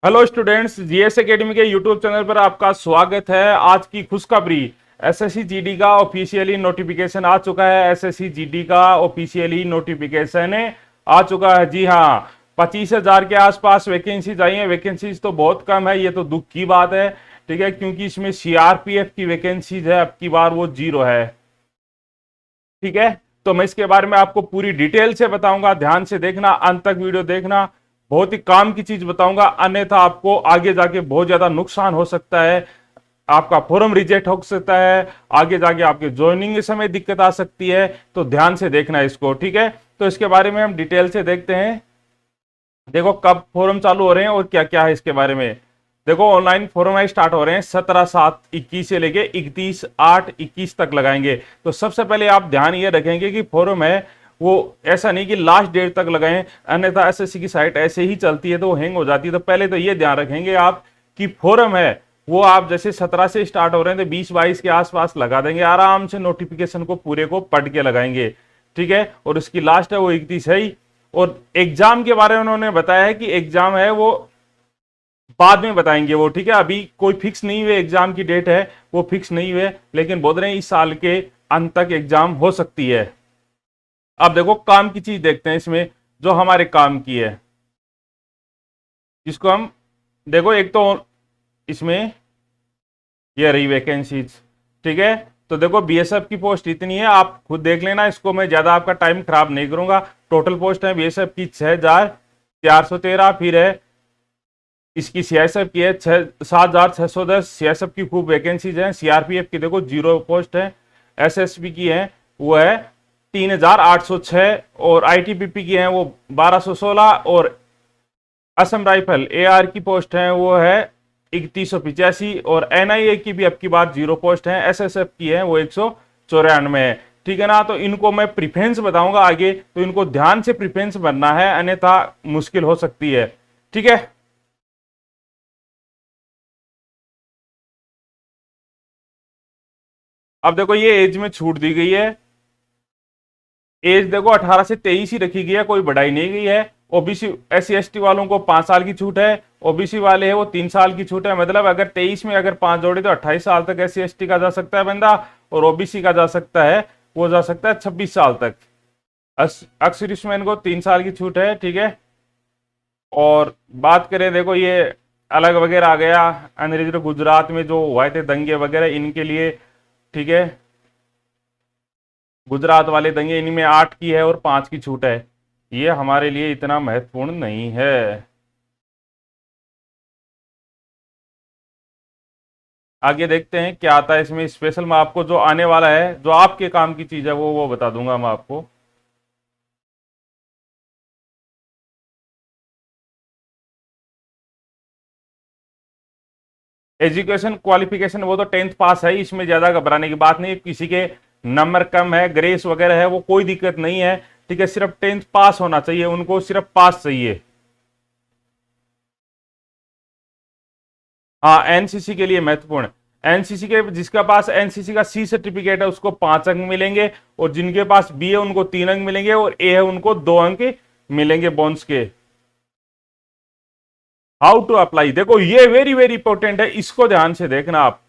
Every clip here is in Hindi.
हेलो स्टूडेंट्स, जीएस एकेडमी के यूट्यूब चैनल पर आपका स्वागत है। आज की खुशखबरी, एसएससी जीडी का ऑफिशियली नोटिफिकेशन आ चुका है। एसएससी जीडी का ऑफिशियली नोटिफिकेशन आ चुका है। जी हाँ, 25,000 के आसपास वैकेंसीज आई हैं। वैकेंसीज तो बहुत कम है, ये तो दुख की बात है। ठीक है, क्योंकि इसमें सीआरपीएफ की वैकेंसीज है, अब की बार वो 0 है। ठीक है, तो मैं इसके बारे में आपको पूरी डिटेल से बताऊंगा। ध्यान से देखना, अंत तक वीडियो देखना। बहुत ही काम की चीज बताऊंगा, अन्यथा आपको आगे जाके बहुत ज्यादा नुकसान हो सकता है। आपका फॉर्म रिजेक्ट हो सकता है, आगे जाके आपके ज्वाइनिंग के समय दिक्कत आ सकती है। तो ध्यान से देखना इसको। ठीक है, तो इसके बारे में हम डिटेल से देखते हैं। देखो कब फॉर्म चालू हो रहे हैं और क्या क्या है इसके बारे में। देखो ऑनलाइन फॉर्म स्टार्ट हो रहे हैं 17/7/21 से लेके 31/8/21 तक लगाएंगे। तो सबसे पहले आप ध्यान ये रखेंगे कि फॉर्म है वो ऐसा नहीं कि लास्ट डेट तक लगाएं, अन्यथा एसएससी की साइट ऐसे ही चलती है तो वो हैंग हो जाती है। तो पहले तो ये ध्यान रखेंगे आप कि फॉर्म है वो आप जैसे 17 से स्टार्ट हो रहे हैं तो 20-22 के आसपास लगा देंगे। आराम से नोटिफिकेशन को पूरे को पढ़ के लगाएंगे। ठीक है, और उसकी लास्ट है वो 31 है ही। और एग्जाम के बारे में उन्होंने बताया है कि एग्जाम है वो बाद में बताएंगे वो। ठीक है, अभी कोई फिक्स नहीं हुए एग्जाम की डेट है, वो फिक्स नहीं हुए, लेकिन बोल रहे हैं इस साल के अंत तक एग्जाम हो सकती है। अब देखो काम की चीज देखते हैं इसमें, जो हमारे काम की है जिसको हम देखो। एक तो इसमें ये रही वैकेंसीज। ठीक है, तो देखो बीएसएफ की पोस्ट इतनी है, आप खुद देख लेना। इसको मैं ज्यादा आपका टाइम खराब नहीं करूंगा। टोटल पोस्ट है बीएसएफ की 6,413। फिर है इसकी सीआईएसएफ की है 7,610। सीआईएसएफ की खूब वैकेंसीज हैं। सीआरपीएफ की देखो 0 पोस्ट है। एसएसबी की है वो है 3,806। और आईटीबीपी की है वो 1,216। और असम राइफल एआर की पोस्ट है वो है 3,185। और एनआईए की भी अब की बार 0 पोस्ट है। एसएसएफ की है वो 194 है। ठीक है ना, तो इनको मैं प्रिफरेंस बताऊंगा आगे, तो इनको ध्यान से प्रिफरेंस बनना है, अन्यथा मुश्किल हो सकती है। ठीक है, अब देखो ये एज में छूट दी गई है। एज देखो 18 से 23 ही रखी गई है, कोई बढ़ाई नहीं गई है। ओबीसी एससी एसटी वालों को 5 साल की छूट है। ओबीसी वाले है वो 3 साल की छूट है। मतलब अगर 23 में अगर 5 जोड़े तो 28 साल तक एससी एसटी का जा सकता है बंदा, और ओबीसी का जा सकता है, वो जा सकता है 26 साल तक। एक्स-सर्विसमैन को 3 साल की छूट है। ठीक है, और बात करें देखो ये अलग वगैरह आ गया अनरिजर्व गुजरात में जो हुए थे दंगे वगैरह, इनके लिए। ठीक है, गुजरात वाले दंगे, इनमें 8 की है और 5 की छूट है। ये हमारे लिए इतना महत्वपूर्ण नहीं है। आगे देखते हैं क्या आता है इसमें स्पेशल। मैं आपको जो आने वाला है, जो आपके काम की चीज है, वो बता दूंगा मैं आपको। एजुकेशन क्वालिफिकेशन वो तो 10th पास है, इसमें ज्यादा घबराने की बात नहीं। किसी के नंबर कम है, ग्रेस वगैरह है, वो कोई दिक्कत नहीं है। ठीक है, सिर्फ 10th पास होना चाहिए, उनको सिर्फ पास चाहिए। हाँ, एनसीसी के लिए महत्वपूर्ण। एनसीसी के जिसके पास एनसीसी का सी सर्टिफिकेट है उसको 5 अंक मिलेंगे, और जिनके पास बी है उनको 3 अंक मिलेंगे, और ए है उनको 2 अंक मिलेंगे बोन्स के। हाउ टू अप्लाई, देखो ये वेरी वेरी इंपॉर्टेंट है, इसको ध्यान से देखना आप।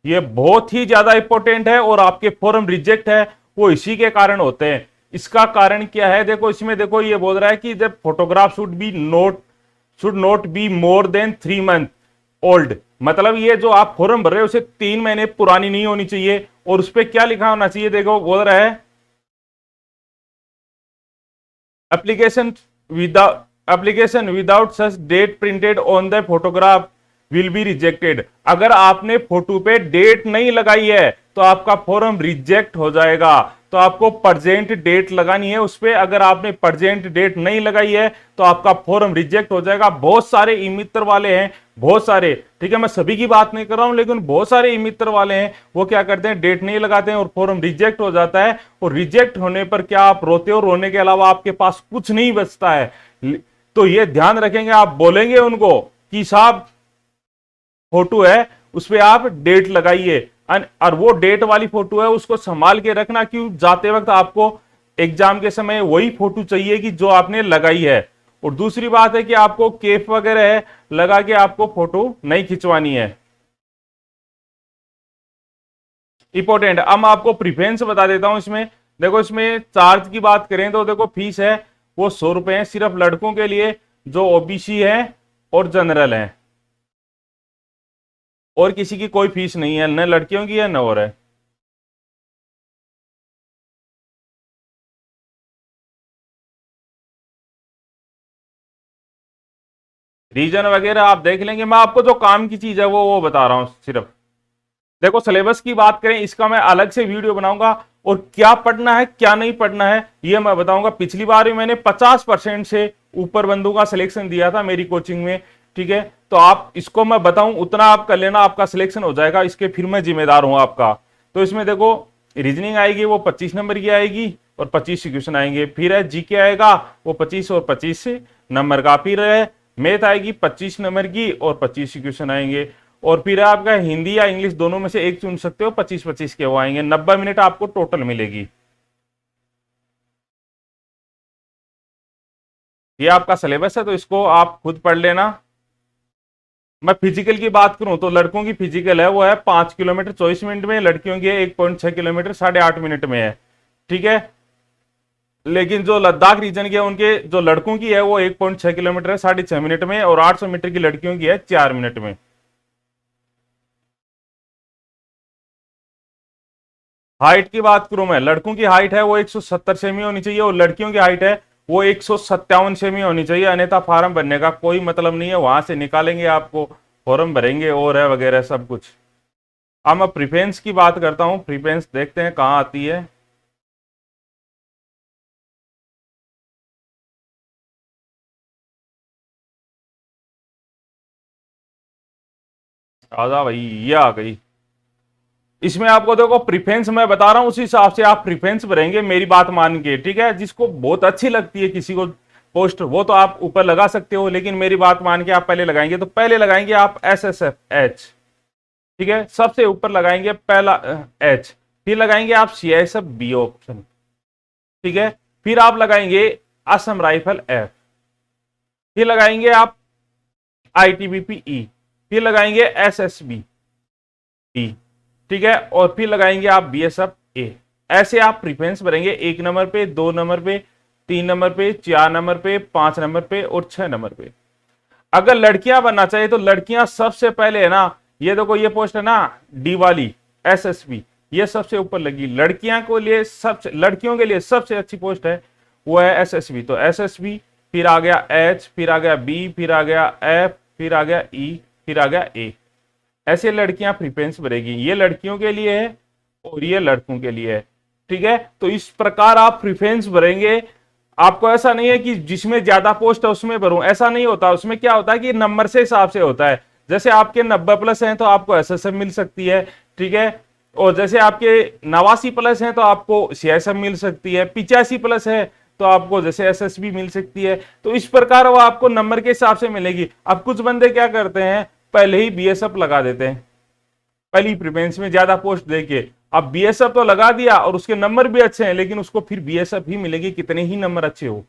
ये बहुत ही ज्यादा इंपॉर्टेंट है, और आपके फॉर्म रिजेक्ट है वो इसी के कारण होते हैं। इसका कारण क्या है, देखो इसमें देखो ये बोल रहा है कि जब photograph should not be more than 3 month old. मतलब ये जो आप फॉर्म भर रहे हो उसे 3 महीने पुरानी नहीं होनी चाहिए। और उस पर क्या लिखा होना चाहिए, देखो बोल रहा है application without such date printed on the photograph will be rejected. अगर आपने फोटो पे डेट नहीं लगाई है तो आपका फॉर्म रिजेक्ट हो जाएगा। तो आपको प्रेजेंट डेट लगानी है उस पे। अगर आपने प्रेजेंट डेट नहीं लगाई है तो आपका फॉर्म रिजेक्ट हो जाएगा। बहुत सारे ई मित्र वाले हैं, बहुत सारे। ठीक है, मैं सभी की बात नहीं कर रहा हूं, लेकिन बहुत सारे ई मित्र वाले हैं, वो क्या करते हैं, डेट नहीं लगाते हैं और फॉर्म रिजेक्ट हो जाता है। और रिजेक्ट होने पर क्या आप रोते हो, रोने के अलावा आपके पास कुछ नहीं बचता है। तो ये ध्यान रखेंगे, आप बोलेंगे उनको कि साहब फोटो है उस पर आप डेट लगाइए, और वो डेट वाली फोटो है उसको संभाल के रखना, क्यों जाते वक्त आपको एग्जाम के समय वही फोटो चाहिए कि जो आपने लगाई है। और दूसरी बात है कि आपको केप वगैरह है लगा के आपको फोटो नहीं खिंचवानी है। इंपॉर्टेंट। अब मैं आपको प्रिफरेंस बता देता हूं इसमें। देखो इसमें चार्ज की बात करें तो देखो फीस है वो 100 रुपए है सिर्फ लड़कों के लिए जो ओबीसी है और जनरल है, और किसी की कोई फीस नहीं है, न लड़कियों की है न और है। रीजन वगैरह आप देख लेंगे, मैं आपको जो काम की चीज है वो बता रहा हूं सिर्फ। देखो सिलेबस की बात करें इसका मैं अलग से वीडियो बनाऊंगा, और क्या पढ़ना है क्या नहीं पढ़ना है ये मैं बताऊंगा। पिछली बार भी मैंने 50% से ऊपर बंदों का सिलेक्शन दिया था मेरी कोचिंग में, ठीक है। तो आप इसको मैं बताऊं उतना आप कर लेना, आपका सिलेक्शन हो जाएगा, इसके फिर मैं जिम्मेदार हूं आपका। तो इसमें देखो रीजनिंग आएगी वो 25 नंबर की आएगी और 25 क्वेश्चन आएंगे। फिर है जीके आएगा वो 25 और 25 नंबर का। फिर है मैथ आएगी 25 नंबर की और 25 क्वेश्चन आएंगे। और फिर आपका हिंदी या इंग्लिश दोनों में से एक चुन सकते हो, 25-25 के वो आएंगे। 90 मिनट आपको टोटल मिलेगी। ये आपका सिलेबस है तो इसको आप खुद पढ़ लेना। मैं फिजिकल की बात करूं तो लड़कों की फिजिकल है वो है 5 किलोमीटर 24 मिनट में, लड़कियों की 1.6 किलोमीटर 8.5 मिनट में है, ठीक है। लेकिन जो लद्दाख रीजन के उनके जो लड़कों की है वो 1.6 किलोमीटर है 6.5 मिनट में, और 800 मीटर की लड़कियों की है 4 मिनट में। हाइट की बात करूं मैं, लड़कों की हाइट है वो 170 सेमी होनी चाहिए और लड़कियों की हाइट है वो 157 सेमी होनी चाहिए, अन्यथा फार्म भरने का कोई मतलब नहीं है, वहां से निकालेंगे आपको, फॉर्म भरेंगे और है वगैरह सब कुछ। अब मैं प्रिफरेंस की बात करता हूं, प्रिफरेंस देखते हैं कहां आती है। आजा भाई, ये आ गई। इसमें आपको देखो प्रिफरेंस मैं बता रहा हूं उसी हिसाब से आप प्रिफरेंस भरेंगे मेरी बात मान के, ठीक है। जिसको बहुत अच्छी लगती है किसी को पोस्ट वो तो आप ऊपर लगा सकते हो, लेकिन मेरी बात मान के आप पहले लगाएंगे तो पहले लगाएंगे आप SSF H, ठीक है, सबसे ऊपर लगाएंगे पहला H। फिर लगाएंगे आप CISF B ऑप्शन, ठीक है। फिर आप लगाएंगे असम राइफल F। फिर लगाएंगे आप ITBP-E। फिर लगाएंगे SSB-D, ठीक है। और फिर लगाएंगे आप BSF-A। ऐसे आप प्रिफरेंस भरेंगे 1 नंबर पे, 2 नंबर पे, 3 नंबर पे, 4 नंबर पे, 5 नंबर पे और 6 नंबर पे। अगर लड़कियां बनना चाहिए तो लड़कियां सबसे पहले है ना, ये देखो ये पोस्ट है ना डी वाली SSB, ये सबसे ऊपर लगी। लड़कियां को लिए सबसे लड़कियों के लिए सबसे अच्छी पोस्ट है वो है SSB। तो SSB, फिर आ गया H, फिर आ गया B, फिर आ गया F, फिर आ गया E, फिर आ गया A। ऐसे लड़कियां प्रिफरेंस भरेगी, ये लड़कियों के लिए है और ये लड़कों के लिए है, ठीक है। तो इस प्रकार आप प्रिफरेंस भरेंगे। आपको ऐसा नहीं है कि जिसमें ज्यादा पोस्ट है उसमें भरूं, ऐसा नहीं होता। उसमें क्या होता है कि नंबर से हिसाब से होता है। जैसे आपके 90+ हैं तो आपको SSF मिल सकती है, ठीक है। और जैसे आपके 89+ हैं तो आपको CISF मिल सकती है, 85+ है तो आपको जैसे SSB मिल सकती है। तो इस प्रकार वो आपको नंबर के हिसाब से मिलेगी। अब कुछ बंदे क्या करते हैं, पहले ही BSF लगा देते हैं पहली प्रिफरेंस में ज्यादा पोस्ट देके। अब BSF तो लगा दिया और उसके नंबर भी अच्छे हैं, लेकिन उसको फिर BSF ही मिलेगी कितने ही नंबर अच्छे हो,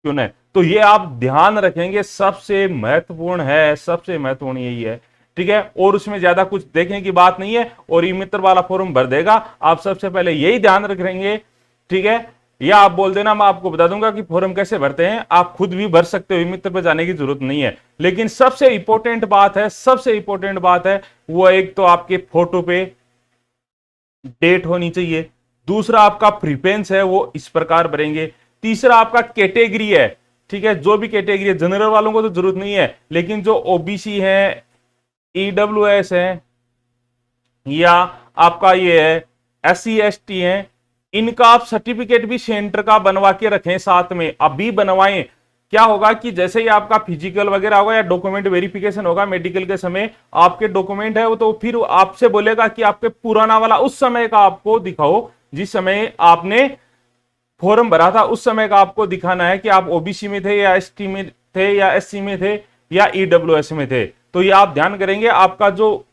क्यों नहीं। तो ये आप ध्यान रखेंगे, सबसे महत्वपूर्ण है, सबसे महत्वपूर्ण यही है, ठीक है। और उसमें ज्यादा कुछ देखने की बात नहीं है, और ई मित्र वाला फॉर्म भर देगा। आप सबसे पहले यही ध्यान रखेंगे, ठीक है। या आप बोल देना मैं आपको बता दूंगा कि फॉर्म कैसे भरते हैं, आप खुद भी भर सकते हो, ई मित्र पे जाने की जरूरत नहीं है। लेकिन सबसे इंपॉर्टेंट बात है, सबसे इंपॉर्टेंट बात है वो एक तो आपके फोटो पे डेट होनी चाहिए। दूसरा आपका प्रिफरेंस है वो इस प्रकार भरेंगे। तीसरा आपका कैटेगरी है, ठीक है। जो भी कैटेगरी है, जनरल वालों को तो जरूरत नहीं है, लेकिन जो ओबीसी है, EWS है, या आपका ये है SC ST है, इनका आप सर्टिफिकेट भी सेंटर का बनवा के रखें साथ में, अभी बनवाएं। क्या होगा कि जैसे ही आपका फिजिकल वगैरह होगा या डॉक्यूमेंट वेरिफिकेशन होगा मेडिकल के समय, आपके डॉक्यूमेंट है वो तो फिर आपसे बोलेगा कि आपके पुराना वाला उस समय का आपको दिखाओ, जिस समय आपने फॉर्म भरा था उस समय का आपको दिखाना है कि आप ओबीसी में थे या ST में थे या SC में थे या EWS में थे। तो ये आप ध्यान करेंगे, आपका जो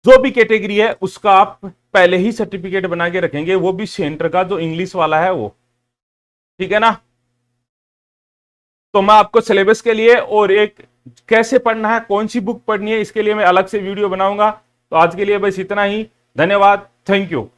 भी कैटेगरी है उसका आप पहले ही सर्टिफिकेट बना के रखेंगे, वो भी सेंटर का जो इंग्लिश वाला है वो, ठीक है ना। तो मैं आपको सिलेबस के लिए और एक कैसे पढ़ना है, कौन सी बुक पढ़नी है, इसके लिए मैं अलग से वीडियो बनाऊंगा। तो आज के लिए बस इतना ही। धन्यवाद। Thank you.